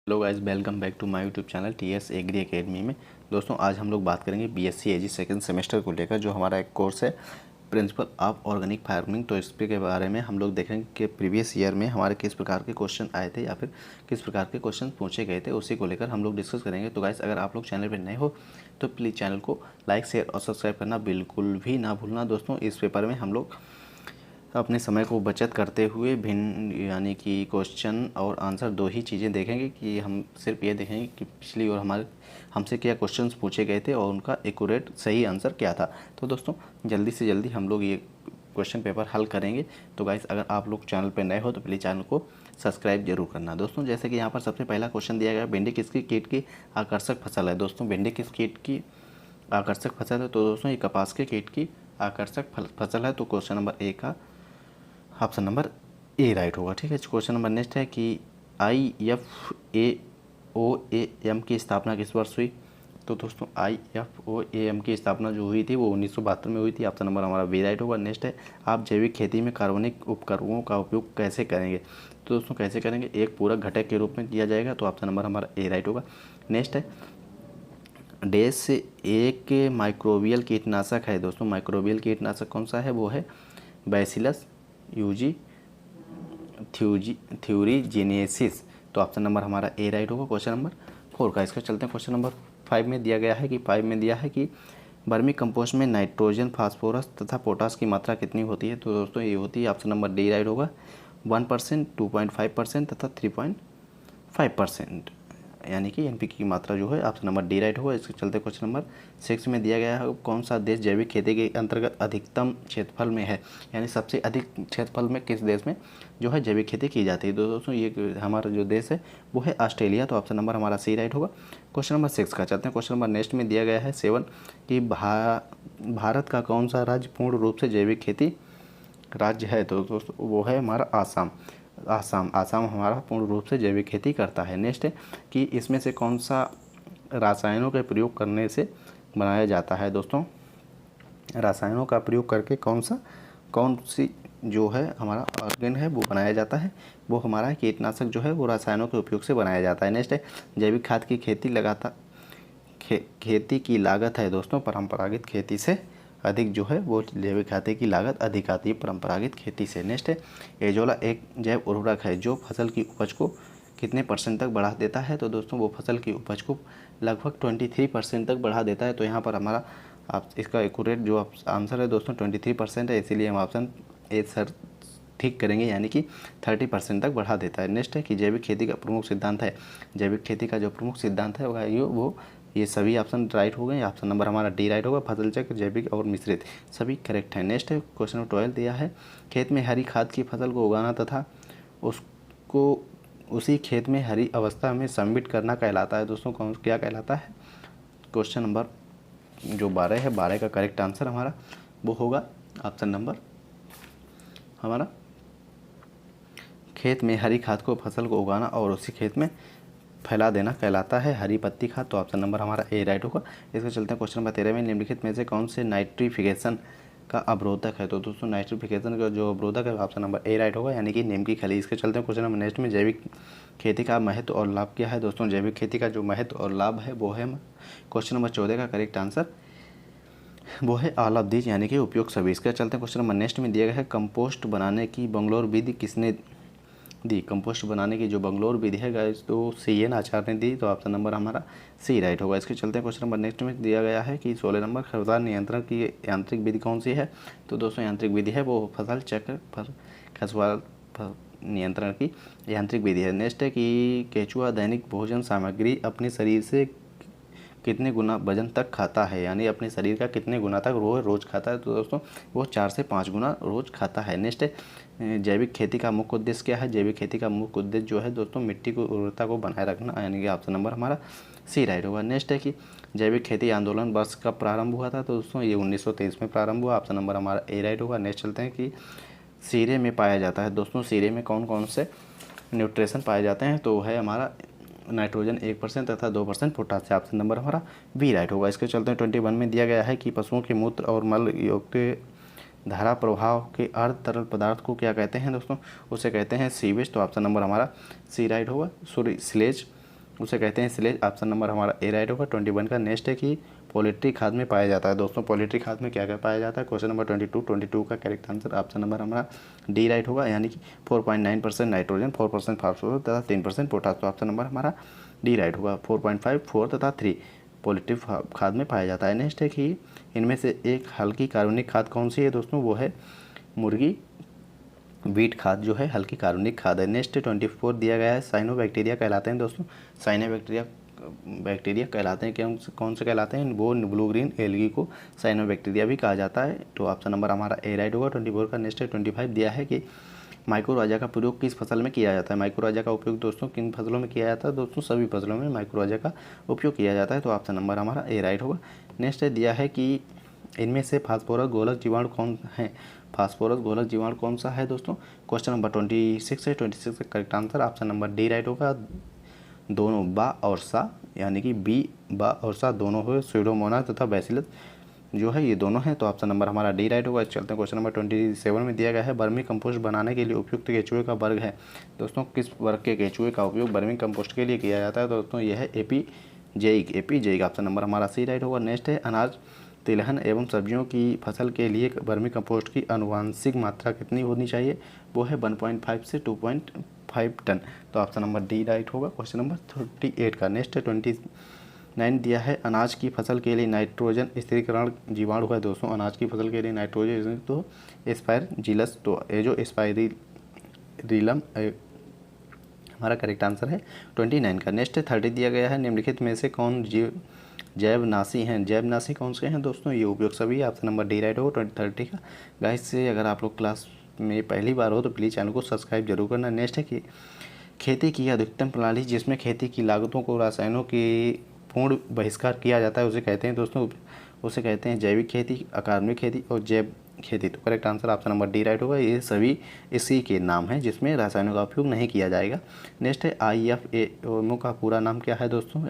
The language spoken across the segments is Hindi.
Hello guys, welcome back to my YouTube channel TS Agri Academy में। दोस्तों आज हम लोग बात करेंगे बीएससी एजी सेकंड सेमेस्टर को लेकर, जो हमारा एक कोर्स है प्रिंसिपल ऑफ ऑर्गेनिक फार्मिंग। तो इस पे के बारे में हम लोग देखेंगे कि प्रीवियस ईयर में हमारे किस प्रकार के क्वेश्चन आए थे या फिर किस प्रकार के क्वेश्चन पूछे गए थे, उसी को लेकर हम लोग डिस्कस करेंगे। तो गाइस, अगर आप लोग चैनल पर नए हो तो प्लीज़ चैनल को लाइक, शेयर और सब्सक्राइब करना बिल्कुल भी ना भूलना। दोस्तों इस पेपर में हम लोग अपने समय को बचत करते हुए भिन्न यानी कि क्वेश्चन और आंसर दो ही चीज़ें देखेंगे, कि हम सिर्फ ये देखेंगे कि पिछली और हमसे क्या क्वेश्चंस पूछे गए थे और उनका एक्यूरेट सही आंसर क्या था। तो दोस्तों जल्दी से जल्दी हम लोग ये क्वेश्चन पेपर हल करेंगे। तो गाइस, अगर आप लोग चैनल पर नए हो तो प्लीज़ चैनल को सब्सक्राइब जरूर करना। दोस्तों जैसे कि यहाँ पर सबसे पहला क्वेश्चन दिया गया, भिंडी किसकी कीट की आकर्षक फसल है। दोस्तों भिंडी किस कीट की आकर्षक फसल है? तो दोस्तों ये कपास के कीट की आकर्षक फसल है। तो क्वेश्चन नंबर ए का ऑप्शन नंबर ए राइट होगा। ठीक है, क्वेश्चन नंबर नेक्स्ट है कि IFAOAM की स्थापना किस वर्ष हुई। तो दोस्तों IFAOAM की स्थापना जो हुई थी वो 1972 में हुई थी। ऑप्शन नंबर हमारा बी राइट होगा। नेक्स्ट है, आप जैविक खेती में कार्बनिक उपकरणों का उपयोग कैसे करेंगे। तो दोस्तों कैसे करेंगे, एक पूरक घटक के रूप में किया जाएगा। तो ऑप्शन नंबर हमारा ए राइट होगा। नेक्स्ट है, डैश एक माइक्रोबियल कीटनाशक है। दोस्तों माइक्रोबियल कीटनाशक कौन सा है, वो है बैसिलस यूजी थ्यूरीजेनेसिस। तो ऑप्शन नंबर हमारा ए राइट होगा क्वेश्चन नंबर 4 का। इसका चलते हैं क्वेश्चन नंबर 5 में दिया गया है कि 5 में दिया है कि वर्मी कंपोस्ट में नाइट्रोजन, फास्फोरस तथा पोटास की मात्रा कितनी होती है। तो दोस्तों ये होती है, ऑप्शन नंबर डी राइट होगा, 1%, 2.5% तथा 3.5%, यानी कि एनपीके की मात्रा जो है ऑप्शन नंबर डी राइट होगा। इसके चलते क्वेश्चन नंबर 6 में दिया गया है, कौन सा देश जैविक खेती के अंतर्गत अधिकतम क्षेत्रफल में है, यानी सबसे अधिक क्षेत्रफल में किस देश में जो है जैविक खेती की जाती है। तो दोस्तों ये हमारा जो देश है वो है ऑस्ट्रेलिया। तो ऑप्शन नंबर हमारा सी राइट होगा क्वेश्चन नंबर 6 का। चलते हैं क्वेश्चन नंबर नेक्स्ट में दिया गया है 7 कि भारत का कौन सा राज्य पूर्ण रूप से जैविक खेती राज्य है। तो दोस्तों वो है हमारा आसाम हमारा पूर्ण रूप से जैविक खेती करता है। नेक्स्ट है कि इसमें से कौन सा रासायनों के प्रयोग करने से बनाया जाता है। दोस्तों रासायनों का प्रयोग करके कौन सी जो है हमारा ऑर्गेन है वो बनाया जाता है, वो हमारा कीटनाशक जो है वो रासायनों के उपयोग से बनाया जाता है। नेक्स्ट है, जैविक खाद की खेती की लागत है। दोस्तों परंपरागत खेती से अधिक जो है वो जैविक खेती की लागत अधिक आती है परंपरागत खेती से। नेक्स्ट है, एजोला एक जैव उर्वरक है जो फसल की उपज को कितने % तक बढ़ा देता है। तो दोस्तों वो फसल की उपज को लगभग 23% तक बढ़ा देता है। तो यहाँ पर हमारा आप इसका एक्यूरेट जो आंसर है दोस्तों 23% है, इसीलिए हम ऑप्शन ए सर ठीक करेंगे, यानी कि 30% तक बढ़ा देता है। नेक्स्ट है कि जैविक खेती का प्रमुख सिद्धांत है। जैविक खेती का जो प्रमुख सिद्धांत है वो ये सभी ऑप्शन राइट हो गए। ऑप्शन नंबर हमारा डी राइट होगा, फसल चक्र, जैविक और मिश्रित सभी करेक्ट है। नेक्स्ट है क्वेश्चन नंबर 12 दिया है, खेत में हरी खाद की फसल को उगाना तथा उसको उसी खेत में हरी अवस्था में सबमिट करना कहलाता है। दोस्तों कौन क्या कहलाता है। क्वेश्चन नंबर जो 12 है, 12 का करेक्ट आंसर हमारा वो होगा ऑप्शन नंबर हमारा खेत में हरी खाद को फसल को उगाना और उसी खेत में फैला देना कहलाता है हरी पत्ती खाद। तो ऑप्शन नंबर हमारा ए राइट होगा। इसके चलते हैं क्वेश्चन नंबर 13 में, निम्नलिखित में से कौन से नाइट्रिफिकेशन का अवरोधक है। तो दोस्तों नाइट्रिफिकेशन का जो अवरोधक है ऑप्शन नंबर ए राइट होगा, यानी कि नीम की खली। इसके चलते हैं क्वेश्चन नंबर नेक्स्ट में, जैविक खेती का महत्व और लाभ क्या है। दोस्तों जैविक खेती का जो महत्व और लाभ है वो है क्वेश्चन नंबर 14 का करेक्ट आंसर वो है ऑल ऑफ दीज, यानी कि उपयोग सभी। इसके चलते क्वेश्चन नंबर नेक्स्ट में दिया गया है, कंपोस्ट बनाने की बंगलोर विधि किसने दी। कंपोस्ट बनाने की जो बंगलोर विधि है गाइस तो CN आचार्य ने दी। तो ऑप्शन नंबर हमारा सी राइट होगा। इसके चलते क्वेश्चन नंबर नेक्स्ट में दिया गया है कि 16 नंबर, खरपतवार नियंत्रण की यांत्रिक विधि कौन सी है। तो दोस्तों यांत्रिक विधि है वो फसल चक्र पर खरपतवार नियंत्रण की यांत्रिक विधि है। नेक्स्ट है कि केचुआ दैनिक भोजन सामग्री अपने शरीर से कितने गुना वजन तक खाता है, यानी अपने शरीर का कितने गुना तक रोज़ खाता है। तो दोस्तों वो 4 से 5 गुना रोज़ खाता है। नेक्स्ट है, जैविक खेती का मुख्य उद्देश्य क्या है। जैविक खेती का मुख्य उद्देश्य जो है दोस्तों मिट्टी की उर्वरता को बनाए रखना, यानी कि ऑप्शन नंबर हमारा सी राइट होगा। नेक्स्ट है कि जैविक खेती आंदोलन वर्ष कब प्रारंभ हुआ था। तो दोस्तों ये 1923 में प्रारंभ हुआ। ऑप्शन नंबर हमारा ए राइट होगा। नेक्स्ट चलते हैं कि सीरे में पाया जाता है। दोस्तों सीरे में कौन कौन से न्यूट्रिशन पाए जाते हैं। तो है हमारा नाइट्रोजन 1% तथा 2% पोटासियम। ऑप्शन नंबर हमारा बी राइट होगा। इसके चलते 21 में दिया गया है कि पशुओं के मूत्र और मल युक्त धारा प्रवाह के अर्ध तरल पदार्थ को क्या कहते हैं। दोस्तों उसे कहते हैं सीवेज। तो ऑप्शन नंबर हमारा सी राइट होगा, सॉरी स्लेज। उसे कहते हैं सिलेज। ऑप्शन नंबर हमारा ए राइट होगा। 21 का नेक्स्ट है कि पोल्ट्री खाद में पाया जाता है। दोस्तों पोल्ट्री खाद में क्या क्या पाया जाता है? क्वेश्चन नंबर 22 का करेक्ट आंसर ऑप्शन नंबर हमारा डी राइट होगा, यानी कि 4.9% नाइट्रोजन, 4% फास्फोरस तथा 3% पोटास। तो ऑप्शन नंबर हमारा डी राइट होगा। 4.5, 4 तथा 3 पोल्ट्री खाद में पाया जाता है। नेक्स्ट है कि इनमें से एक हल्की कार्बनिक खाद कौन सी है? दोस्तों वो है मुर्गी वीट खाद जो है हल्की कार्बनिक खाद है। नेक्स्ट 24 दिया गया है साइनोबैक्टीरिया कहलाते हैं। दोस्तों बैक्टीरिया कहलाते हैं, कौन से कहलाते हैं? वो ब्लू ग्रीन एल्गी को साइनोबैक्टीरिया भी कहा जाता है। तो ऑप्शन नंबर हमारा ए राइट होगा 24 का। नेक्स्ट 25 दिया है कि माइक्रोराजा का प्रयोग किस फसल में किया जाता है? माइक्रोराजा का उपयोग दोस्तों किन फसलों में किया जाता है? दोस्तों सभी फसलों में माइक्रोराजा का उपयोग किया जाता है। तो ऑप्शन नंबर हमारा ए राइट होगा। नेक्स्ट दिया है कि इनमें से फास्फोरस गोलक जीवाणु कौन है? फास्फोरस गोलक जीवाणु कौन सा है दोस्तों? क्वेश्चन नंबर 26 है। 26 का correct answer option number D right होगा। दोनों बा और सा, यानी कि बी बा और सा दोनों हो, स्यूडोमोनास तथा बैसिलस जो है ये दोनों हैं। तो ऑप्शन नंबर हमारा डी राइट होगा। चलते हैं क्वेश्चन नंबर 27 में दिया गया है वर्मी कंपोस्ट बनाने के लिए उपयुक्त केचुए का वर्ग है। दोस्तों किस वर्ग के केचुए का उपयोग वर्मी कंपोस्ट के लिए किया जाता है? दोस्तों यह है एपीजेइक। ऑप्शन नंबर हमारा सी राइट होगा। नेक्स्ट है अनाज, तिलहन एवं सब्जियों की फसल के लिए वर्मी कंपोस्ट की आनुवांशिक मात्रा कितनी होनी चाहिए? वो है 1.5 से 2.5 टन। तो ऑप्शन नंबर डी राइट होगा। क्वेश्चन नंबर 38 का नेक्स्ट है 29 दिया है अनाज की फसल के लिए नाइट्रोजन स्थिरीकरण जीवाणु है। दोस्तों अनाज की फसल के लिए नाइट्रोजन तो एस्पायरजिलस। तो ये जो एस्पायरिलम हमारा करेक्ट आंसर है 29 का। नेक्स्ट 30 दिया गया है निम्नलिखित में से कौन जैवनाशी हैं? जैवनाशी कौन से हैं दोस्तों? ये उपयोग सभी। ऑप्शन नंबर डी राइट होगा 30 का। गाइस से अगर आप लोग क्लास में पहली बार हो तो प्लीज़ चैनल को सब्सक्राइब जरूर करना। नेक्स्ट है कि खेती की अधिकतम प्रणाली जिसमें खेती की लागतों को रसायनों की पूर्ण बहिष्कार किया जाता है उसे कहते हैं दोस्तों, उसे कहते हैं जैविक खेती, अकार्बनिक खेती और जैव खेती। तो correct answer option number D right होगा। ये सभी इसी के नाम हैं जिसमें रासायनों का उपयोग नहीं किया जाएगा। नेक्स्ट है IFAO का पूरा नाम क्या है दोस्तों?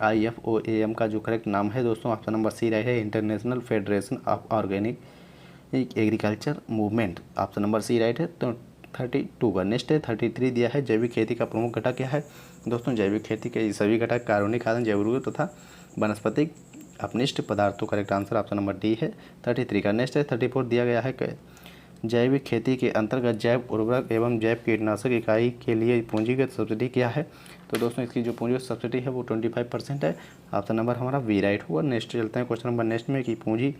IFOAM का जो करेक्ट नाम है दोस्तों ऑप्शन नंबर सी राइट है international federation of organic agriculture movement. Option number C right है। तो 32 का नेक्स्ट है 33 दिया है जैविक खेती का प्रमुख घटक क्या है? दोस्तों जैविक खेती के सभी घटक कार्बनिक खाद्य जैव तथा वनस्पतिक अपनिष्ट पदार्थों। Correct answer option number D है 33 का। नेक्स्ट है 34 दिया गया है जैविक खेती के अंतर्गत जैव उर्वरक एवं जैव कीटनाशक इकाई के लिए पूंजीगत सब्सिडी क्या है? तो दोस्तों इसकी जो पूंजीगत सब्सिडी है वो 25% है। ऑप्शन नंबर हमारा वी राइट होगा। नेक्स्ट चलते हैं क्वेश्चन नंबर नेक्स्ट में कि पूंजी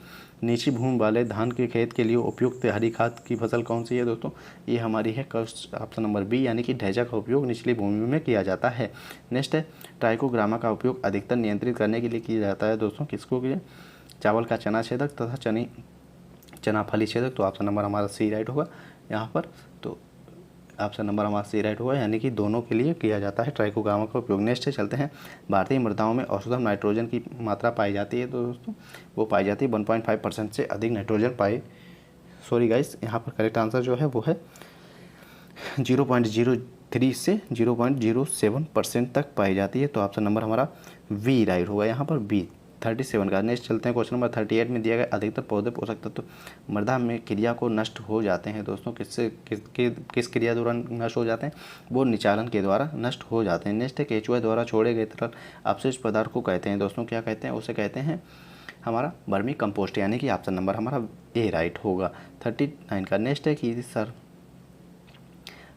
नीची भूमि वाले धान के खेत के लिए उपयुक्त हरी खाद की फसल कौन सी है? दोस्तों ये हमारी है ऑप्शन नंबर बी, यानी कि ढैचा का उपयोग निचली भूमि में किया जाता है। नेक्स्ट है ट्राइकोग्रामा का उपयोग अधिकतर नियंत्रित करने के लिए किया जाता है। दोस्तों किसको किया? चावल का चना छेदक तथा चना फली छेदक। तो ऑप्शन नंबर हमारा सी राइट होगा यहाँ पर। तो ऑप्शन नंबर हमारा सी राइट होगा, यानी कि दोनों के लिए किया जाता है ट्राइकोग्रामा का उपयोग। नेक्स्ट है चलते हैं भारतीय मृदाओं में औसतन नाइट्रोजन की मात्रा पाई जाती है। तो दोस्तों वो पाई जाती है 1.5% से अधिक नाइट्रोजन सॉरी गाइस, यहाँ पर करेक्ट आंसर जो है वो है 0.03 से 0.07% तक पाई जाती है। तो ऑप्शन नंबर हमारा वी राइट होगा यहाँ पर बी 37 का। नेक्स्ट चलते हैं क्वेश्चन नंबर 38 में दिया गया अधिकतर पौधे पोषक तत्व मृदा में क्रिया को नष्ट हो जाते हैं। दोस्तों किस क्रिया द्वारा नष्ट हो जाते हैं? वो निचालन के द्वारा नष्ट हो जाते हैं। नेक्स्ट है केचुआ द्वारा छोड़े गए तरल अपशिष्ट पदार्थ को कहते हैं। दोस्तों क्या कहते हैं? उसे कहते हैं हमारा वर्मी कंपोस्ट, यानी कि ऑप्शन नंबर हमारा ए राइट होगा 39 का। नेक्स्ट है कि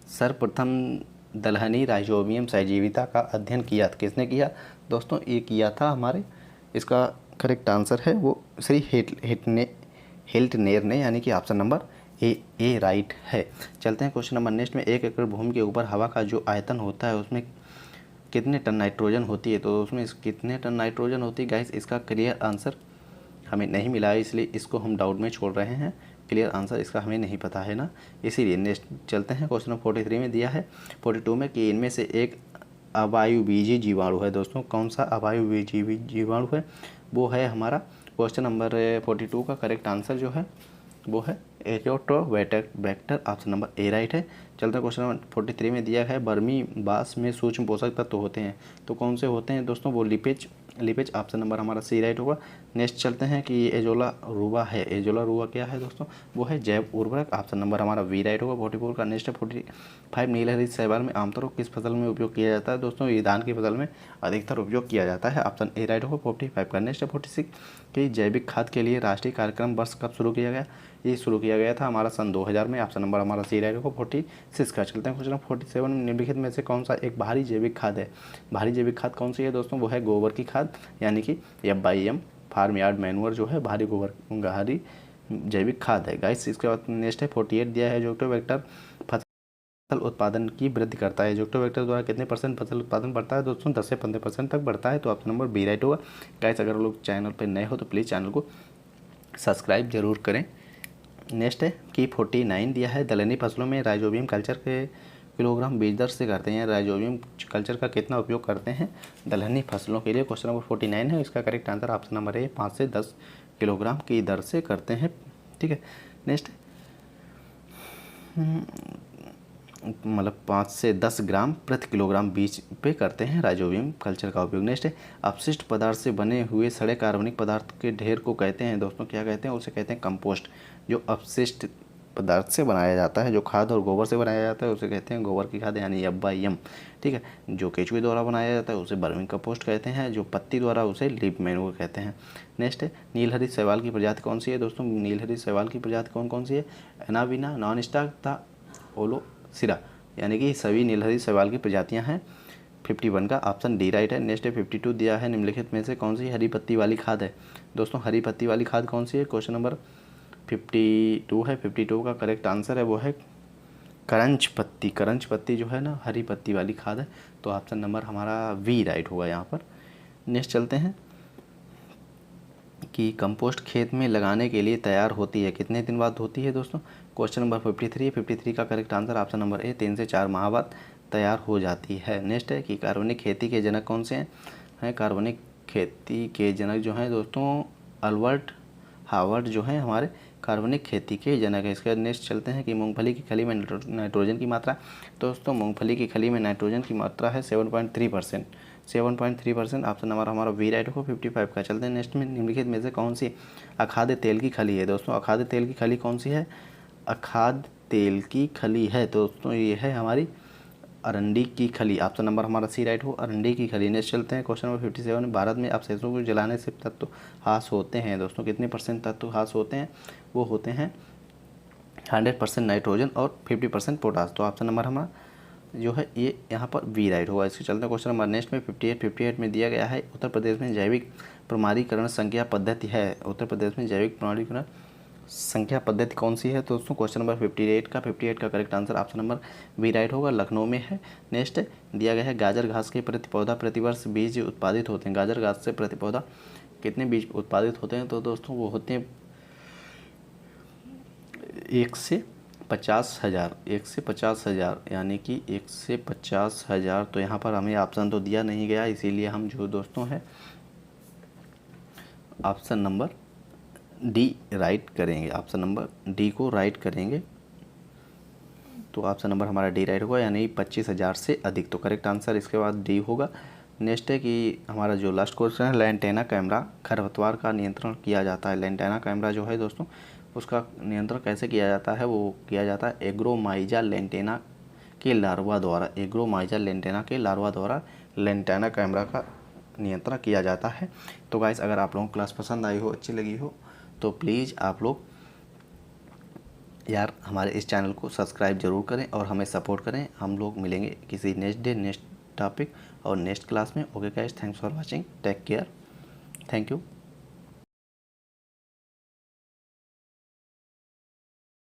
सर्वप्रथम दलहनी राइजोबियम सजीविता का अध्ययन किया किसने किया? दोस्तों ये किया था हमारे, इसका करेक्ट आंसर है वो श्री हेल्टनेर ने, यानी कि ऑप्शन नंबर ए राइट है। चलते हैं क्वेश्चन नंबर नेक्स्ट में 1 एकड़ भूमि के ऊपर हवा का जो आयतन होता है उसमें कितने टन नाइट्रोजन होती है? तो उसमें कितने टन नाइट्रोजन होती है गाइस, इसका क्लियर आंसर हमें नहीं मिला है, इसलिए इसको हम डाउट में छोड़ रहे हैं। क्लियर आंसर इसका हमें नहीं पता है ना, इसीलिए नेक्स्ट चलते हैं क्वेश्चन नंबर 43 में दिया है 42 में कि इनमें से एक अवायुबीजी जीवाणु है। दोस्तों कौन सा अवायुबीजी जीवाणु है? वो है हमारा क्वेश्चन नंबर 42 का करेक्ट आंसर जो है वो है एजोट्रोबैक्टर। ऑप्शन नंबर ए राइट है। चलते हैं क्वेश्चन नंबर 43 में दिया है वर्मी बास में सूक्ष्म पोषक तत्व होते हैं। तो कौन से होते हैं दोस्तों? वो लिपेज लिपेज, ऑप्शन नंबर हमारा सी राइट होगा। नेक्स्ट चलते हैं कि एजोला रूबा है। एजोला रूबा क्या है दोस्तों, वो है जैव उर्वरक, ऑप्शन नंबर हमारा वी राइट होगा 44 का। नेक्स्ट है 45 नीलहरी शैवाल में आमतौर पर किस फसल में उपयोग किया जाता है दोस्तों, ये धान की फसल में अधिकतर उपयोग किया जाता है, ऑप्शन ए राइट होगा 45 का। नेक्स्ट है 46 कि जैविक खाद के लिए राष्ट्रीय कार्यक्रम वर्ष कब शुरू किया गया, ये शुरू किया गया था हमारा सन 2000 में, ऑप्शन नंबर हमारा सी राइट होगा 46 का। चलते हैं क्वेश्चन 47 निम्नलिखित में से कौन सा एक बाहरी जैविक खाद है। बाहरी जैविक खाद कौन सी है दोस्तों, वो है गोबर की खाद, यानी कि FYM फार्म यार्ड मैनुअर जो है बाहरी बाहरी जैविक खाद है गाइस। इसके बाद नेक्स्ट है 48 दिया है एजोक्टोबैक्टर फसल उत्पादन की वृद्धि करता है। एजोक्टोबैक्टर द्वारा कितने % फसल उत्पादन बढ़ता है दोस्तों, 10 से 15% तक बढ़ता है, तो ऑप्शन नंबर बी राइट होगा गाइस। अगर लोग चैनल पर नए हो तो प्लीज़ चैनल को सब्सक्राइब जरूर करें। नेक्स्ट है कि 49 दिया है दलहनी फसलों में राइजोबियम कल्चर के किलोग्राम बीज दर से करते हैं, राइजोबियम कल्चर का कितना उपयोग करते हैं दलहनी फसलों के लिए। क्वेश्चन नंबर 49 है, इसका correct answer option number A 5 से 10 किलोग्राम की दर से करते हैं, ठीक है। नेक्स्ट मतलब 5 से 10 ग्राम प्रति किलोग्राम बीज पे करते हैं राइजोबियम कल्चर का उपयोग। नेक्स्ट है अपशिष्ट पदार्थ से बने हुए सड़े कार्बनिक पदार्थ के ढेर को कहते हैं दोस्तों, क्या कहते हैं, उसे कहते हैं कंपोस्ट। जो अपशिष्ट पदार्थ से बनाया जाता है, जो खाद और गोबर से बनाया जाता है, उसे कहते हैं गोबर की खाद यानी FYM, ठीक है। जो केचुए द्वारा बनाया जाता है उसे वर्मी कंपोस्ट कहते हैं, जो पत्ती द्वारा उसे लीफ मैन्योर कहते हैं। नेक्स्ट है नीलहरी शैवाल की प्रजाति कौन सी है दोस्तों, नीलहरी शैवाल की प्रजाति कौन कौन सी है, एनाविना, नॉन स्टार तथा ओलोसिरा, यानी कि सभी नीलहरी शैवाल की प्रजातियां हैं। 51 का ऑप्शन डी राइट है। नेक्स्ट है 52 दिया है निम्नलिखित में से कौन सी हरी पत्ती वाली खाद है दोस्तों, हरी पत्ती वाली खाद कौन सी है, क्वेश्चन नंबर 52 है। 52 का करेक्ट आंसर है वो है करंच पत्ती। करंच पत्ती जो है ना हरी पत्ती वाली खाद है, तो ऑप्शन नंबर हमारा वी राइट होगा यहाँ पर। नेक्स्ट चलते हैं कि कंपोस्ट खेत में लगाने के लिए तैयार होती है कितने दिन बाद होती है दोस्तों, क्वेश्चन नंबर 53 है। 53 का correct answer option number A 3 से 4 माह बाद तैयार हो जाती है। नेक्स्ट है कि कार्बनिक खेती के जनक कौन से हैं, कार्बनिक खेती के जनक जो हैं दोस्तों अल्बर्ट हावर्ड जो हैं हमारे कार्बनिक खेती के जनक है। इसके बाद नेक्स्ट चलते हैं कि मूंगफली की खली में नाइट्रोजन की मात्रा, दोस्तों मूंगफली की खली में नाइट्रोजन की मात्रा है 7.3%, 7.3%, ऑप्शन नंबर हमारा वी राइट हो 55 का। चलते हैं नेक्स्ट में निम्नलिखित में से कौन सी अखाद्य तेल की खली है दोस्तों, अखाद्य तेल की खली कौन सी है, अखाद्य तेल की खली है दोस्तों ये है हमारी अरंडी की खली, ऑप्शन नंबर हमारा सी राइट हो अरंडी की खली। नेक्स्ट चलते हैं क्वेश्चन नंबर 57, भारत में अवशेषों को जलाने से तत्व हास होते हैं दोस्तों, कितने % तत्व हास होते हैं, वो होते हैं 100% नाइट्रोजन और 50% पोटास, तो ऑप्शन नंबर हमारा जो है ये यहाँ पर वी राइट होगा। इसके चलते क्वेश्चन नंबर नेक्स्ट में 58 में दिया गया है उत्तर प्रदेश में जैविक प्रमाणीकरण संख्या पद्धति है, उत्तर प्रदेश में जैविक प्रमाणीकरण संख्या पद्धति कौन सी है दोस्तों, क्वेश्चन नंबर 58 का correct answer option number B right होगा, लखनऊ में है। नेक्स्ट दिया गया है गाजर घास के प्रति पौधा प्रतिवर्ष बीज उत्पादित होते हैं, गाजर घास से प्रति पौधा कितने बीज उत्पादित होते हैं, तो दोस्तों वो होते हैं 1 से 50,000, 1 से 50,000, यानी कि 1 से 50,000। तो यहाँ पर हमें ऑप्शन तो दिया नहीं गया, इसीलिए हम जो दोस्तों है ऑप्शन नंबर डी राइट करेंगे, ऑप्शन नंबर डी को राइट करेंगे, तो ऑप्शन नंबर हमारा डी राइट होगा, यानी 25,000 से अधिक, तो करेक्ट आंसर इसके बाद डी होगा। नेक्स्ट है कि हमारा जो लास्ट क्वेश्चन है लैंटेना कैमरा खरपतवार का नियंत्रण किया जाता है, लैंटेना कैमरा जो है दोस्तों उसका नियंत्रण कैसे किया जाता है, वो किया जाता है एग्रोमाइजा लेंटेना के लार्वा द्वारा, एग्रोमाइजा लेंटेना के लार्वा द्वारा लैंटेना कैमरा का नियंत्रण किया जाता है। तो गाइस अगर आप लोगों को क्लास पसंद आई हो, अच्छी लगी हो, तो प्लीज़ आप लोग यार हमारे इस चैनल को सब्सक्राइब जरूर करें और हमें सपोर्ट करें। हम लोग मिलेंगे किसी नेक्स्ट डे नेक्स्ट टॉपिक और नेक्स्ट क्लास में। Okay guys, thanks for watching, take care, thank you.